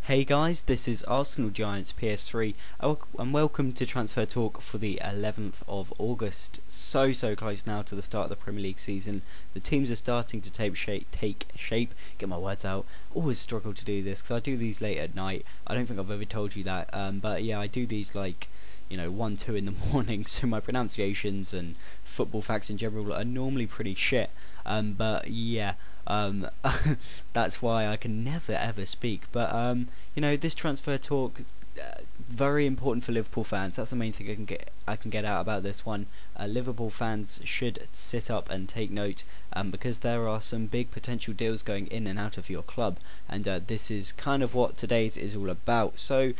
Hey guys, this is Arsenal Giants PS3 and welcome to Transfer Talk for the 11th of August. So close now to the start of the Premier League season. The teams are starting to take shape. Get my words out. Always struggle to do this because I do these late at night. I don't think I've ever told you that, but yeah, I do these like 1, 2 in the morning, so my pronunciations and football facts in general are normally pretty shit, but yeah, that's why I can never ever speak. But this transfer talk, very important for Liverpool fans. That's the main thing I can get out about this one. Liverpool fans should sit up and take note, because there are some big potential deals going in and out of your club, and this is kind of what today's is all about. So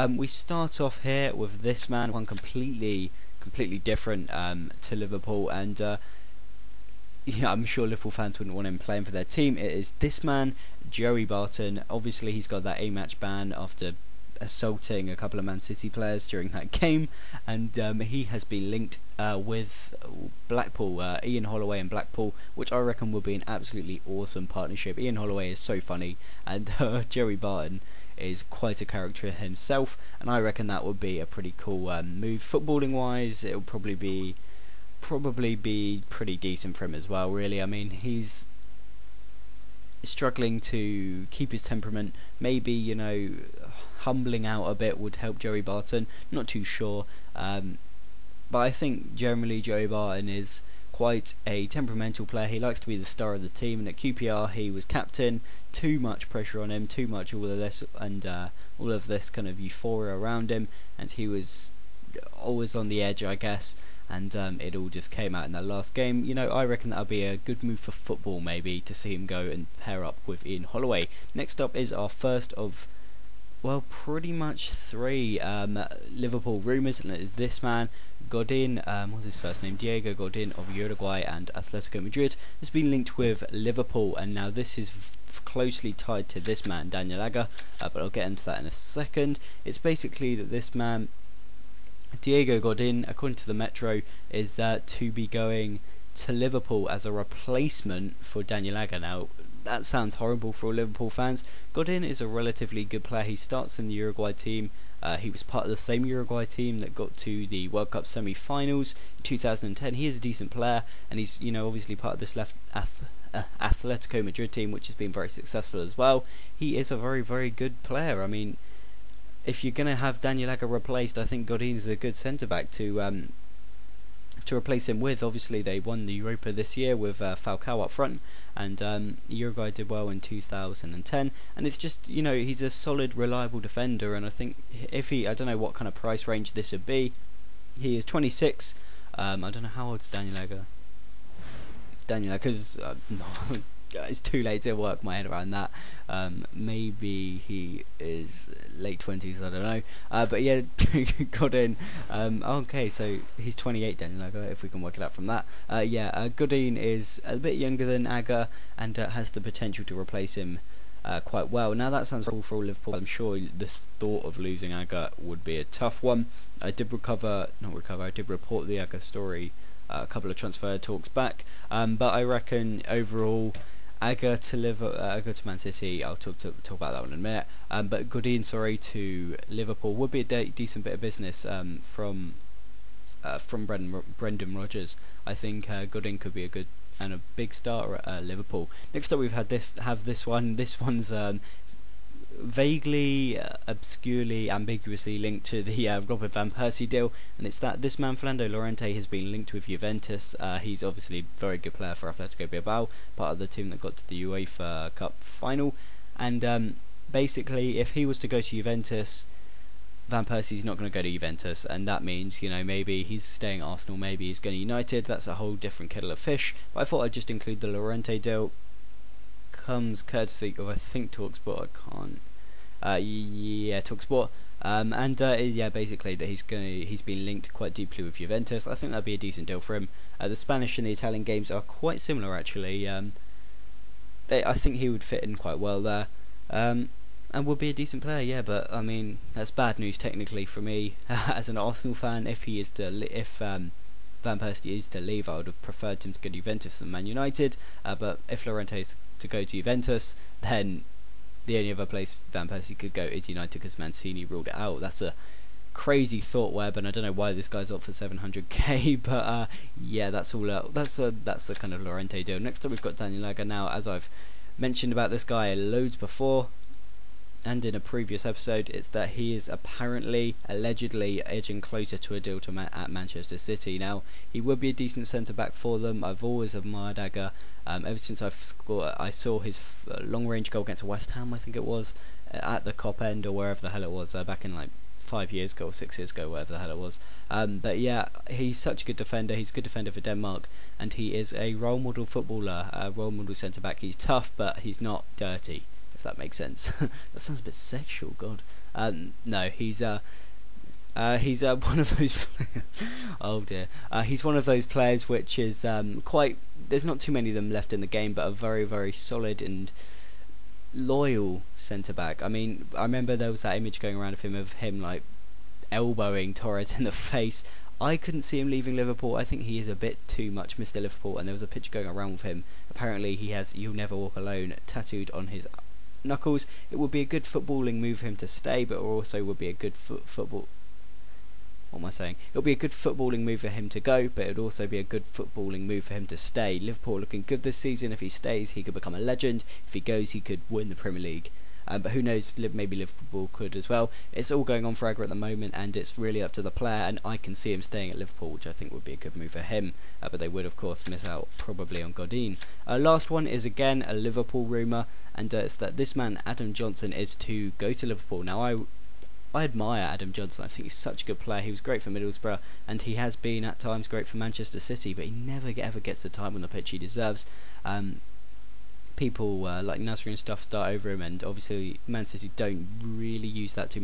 we start off here with this man, one completely different to Liverpool, and I'm sure Liverpool fans wouldn't want him playing for their team. It is this man, Joey Barton. Obviously, he's got that A-match ban after assaulting a couple of Man City players during that game, and he has been linked with Blackpool, Ian Holloway and Blackpool, which I reckon will be an absolutely awesome partnership. Ian Holloway is so funny, and Joey Barton is quite a character himself, and I reckon that would be a pretty cool move. Footballing wise, it will probably be pretty decent for him as well, really. I mean, he's struggling to keep his temperament. Maybe humbling out a bit would help Joey Barton, not too sure, but I think generally Joey Barton is quite a temperamental player. He likes to be the star of the team, and at QPR he was captain. Too much pressure on him, too much all of this, and all of this kind of euphoria around him, and he was always on the edge, I guess, and it all just came out in that last game. I reckon that'll be a good move for football, maybe, to see him go and pair up with Ian Holloway. Next up is our first of, well, pretty much 3 Liverpool rumours, and it is this man, Godin, what's his first name? Diego Godin of Uruguay and Atletico Madrid, has been linked with Liverpool, and now this is closely tied to this man, Daniel Agger, but I'll get into that in a second. It's basically that this man, Diego Godin, according to the Metro, is to be going to Liverpool as a replacement for Daniel Agger. Now, that sounds horrible for all Liverpool fans. Godin is a relatively good player. He starts in the Uruguay team. He was part of the same Uruguay team that got to the World Cup semi-finals in 2010. He is a decent player, and he's obviously part of this Atletico Madrid team, which has been very successful as well. He is a very good player. I mean, if you're going to have Daniel Agger replaced, I think Godin is a good centre-back to replace him with. Obviously, they won the Europa this year with Falcao up front, and Uruguay did well in 2010, and it's just, he's a solid, reliable defender, and I think if I don't know what kind of price range this would be. He is 26, I don't know how old's Daniel Agger. Daniel Agger's, it's too late to work my head around that. Maybe he is late 20s, I don't know. But yeah, Godin. Okay, so he's 28, Daniel Agger, if we can work it out from that. Godin is a bit younger than Agger, and has the potential to replace him quite well. Now, that sounds cool for Liverpool. I'm sure this thought of losing Agger would be a tough one. I did report the Agger story a couple of transfer talks back, but I reckon overall Agger to Man City, I'll talk about that one in a minute, but Godin, to Liverpool would be a decent bit of business from Brendan Rodgers. I think Godin could be a good and a big star at Liverpool. Next up, we've had this one. This one's vaguely, obscurely, ambiguously linked to the Robert Van Persie deal, and it's that this man, Fernando Llorente, has been linked with Juventus. He's obviously a very good player for Atletico Bilbao, part of the team that got to the UEFA Cup final, and basically, if he was to go to Juventus, Van Persie's not going to go to Juventus, and that means, maybe he's staying at Arsenal, maybe he's going to United. That's a whole different kettle of fish, but I thought I'd just include the Llorente deal. Comes courtesy of, I think, TalkSport. TalkSport. Basically that he's been linked quite deeply with Juventus. I think that'd be a decent deal for him. The Spanish and the Italian games are quite similar, actually. I think he would fit in quite well there, and would be a decent player. Yeah, but I mean, that's bad news technically for me as an Arsenal fan. If Van Persie is to leave, I would have preferred him to go to Juventus than Man United, but if Llorente is to go to Juventus, then the only other place Van Persie could go is United because Mancini ruled it out. That's a crazy thought web, and I don't know why this guy's up for 700k, but yeah, that's all. That's the kind of Llorente deal. Next up, we've got Daniel Agger. Now, as I've mentioned about this guy loads before, and in a previous episode, it's that he is apparently, allegedly, edging closer to a deal to at Manchester City. Now, he would be a decent centre back for them. I've always admired Agger. Ever since I saw his long range goal against West Ham, I think it was, at the Cop End or wherever the hell it was, back in like 5 years ago or 6 years ago, whatever the hell it was. But yeah, he's such a good defender. He's a good defender for Denmark, and he is a role model footballer, a role model centre back. He's tough, but he's not dirty, if that makes sense. That sounds a bit sexual. God, no, he's one of those players. Oh dear, he's one of those players which is quite. There's not too many of them left in the game, but a very, very solid and loyal centre back. I mean, I remember there was that image going around of him like elbowing Torres in the face. I couldn't see him leaving Liverpool. I think he is a bit too much Mr. Liverpool, and there was a picture going around with him. Apparently he has "You'll Never Walk Alone" tattooed on his knuckles. It would be a good footballing move for him to stay, but also would be a good football. What am I saying? It would be a good footballing move for him to go, but it would also be a good footballing move for him to stay. Liverpool looking good this season. If he stays, he could become a legend. If he goes, he could win the Premier League. But who knows, maybe Liverpool could as well. It's all going on for Agger at the moment, and it's really up to the player, and I can see him staying at Liverpool, which I think would be a good move for him. But they would, of course, miss out probably on Godin. Last one is, again, a Liverpool rumour, and it's that this man, Adam Johnson, is to go to Liverpool. Now, I admire Adam Johnson. I think he's such a good player. He was great for Middlesbrough, and he has been at times great for Manchester City, but he never ever gets the time on the pitch he deserves. People like Nasri and stuff start over him, and obviously Man City don't really use that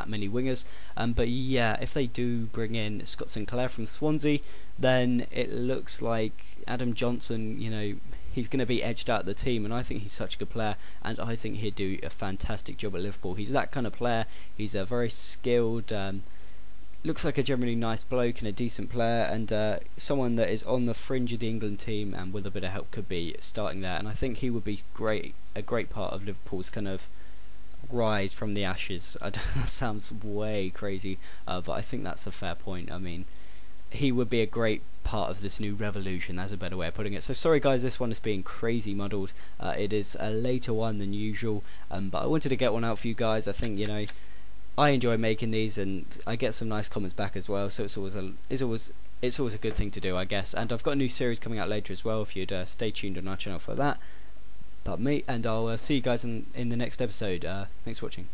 many wingers. But yeah, if they do bring in Scott Sinclair from Swansea, then it looks like Adam Johnson, you know, he's going to be edged out of the team, and I think he's such a good player, and I think he'd do a fantastic job at Liverpool. He's that kind of player. He's a very skilled, looks like a generally nice bloke and a decent player, and someone that is on the fringe of the England team, and with a bit of help could be starting there. And I think he would be a great part of Liverpool's kind of rise from the ashes. That sounds way crazy, but I think that's a fair point. I mean, he would be a great part of this new revolution. That's a better way of putting it. So sorry guys, this one is being crazy muddled. It is a later one than usual, but I wanted to get one out for you guys. I think, you know, I enjoy making these, and I get some nice comments back as well, so it's always a good thing to do, I guess. And I've got a new series coming out later as well, if you'd stay tuned on our channel for that. But me, and I'll see you guys in the next episode. Thanks for watching.